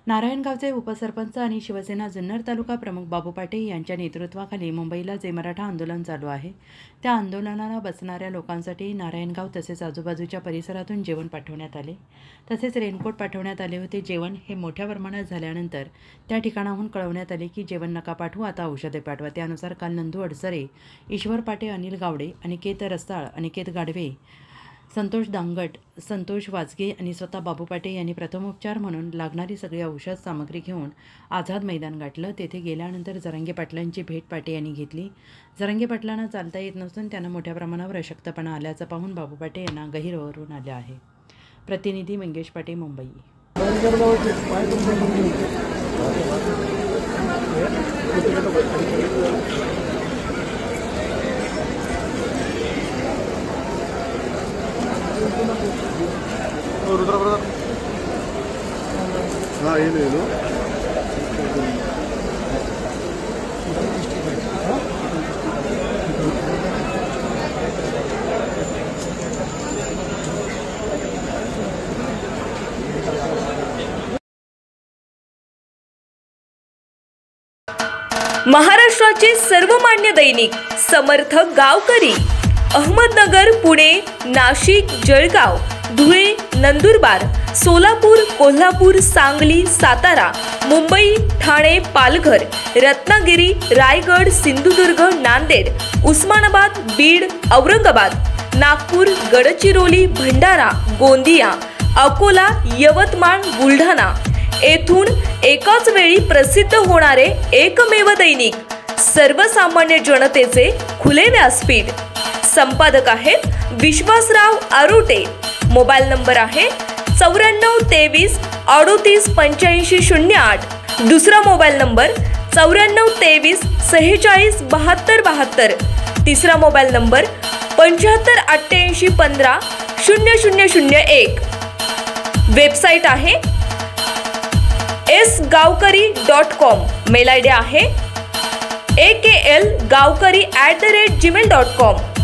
नारायणगावचे उपसरपंच आणि शिवसेना जुन्नर तालुका प्रमुख बाबू पाटे यांच्या नेतृत्वाखाली मुंबईला जे मराठा आंदोलन चालू आहे त्या आंदोलनाला बसणाऱ्या लोकांसाठी नारायणगाव तसेच आजूबाजूच्या परिसरातून जेवण पाठवण्यात आले। तसेच रेनकोट पाठवण्यात आले होते। जेवण हे मोठ्या प्रमाणात झाल्यानंतर त्या ठिकाणाहून कळवण्यात आले की जेवण नका पाठवू, आता औषधे पाठवा। त्यानुसार काल नंदू अडसरे, ईश्वर पाटे, अनिल गावडे, अनिकेत रस्ताळ, अनिकेत गाढवे, संतोष दांगट, संतोष वाजगे आणि स्वतः बाबू पाटे यांनी प्रथमोपचार म्हणून लागणारी सगळी औषध सामग्री घेऊन आझाद मैदान गाठलं। तेथे गेल्यानंतर जरांगे पाटलांची भेट पाटे यांनी घेतली। जरांगे पाटलांना चालता येत नसून त्यांना मोठ्या प्रमाणावर अशक्तपणा आल्याचं पाहून बाबू पाटे यांना गहिरवरून आले आहे। प्रतिनिधी मंगेश पाटे, मुंबई। महाराष्ट्राचे सर्वमान्य दैनिक समर्थ गावकरी, अहमदनगर, पुणे, नाशिक, जळगाव, धुळे, नंदुरबार, सोलापूर, कोल्हापूर, सांगली, सातारा, मुंबई, ठाणे, पालघर, रत्नागिरी, रायगड, सिंधुदुर्ग, नांदेड, उस्मानाबाद, बीड, औरंगाबाद, नागपूर, गडचिरोली, भंडारा, गोंदिया, अकोला, यवतमाळ, बुलढाणा येथून एकाच वेळी प्रसिद्ध होणारे एकमेव दैनिक, सर्वसामान्य जनतेचे खुले व्यासपीठ। संपादक आहेत विश्वासराव आरोटे। मोबाईल नंबर आहे 94 23 38 85 08। दुसरा मोबाईल नंबर 94 23 46 72 72। तिसरा मोबाईल नंबर 75 88 15 0001। वेबसाईट आहे sgavkari.com। मेल आयडी आहे aklgavkari@gmail.com।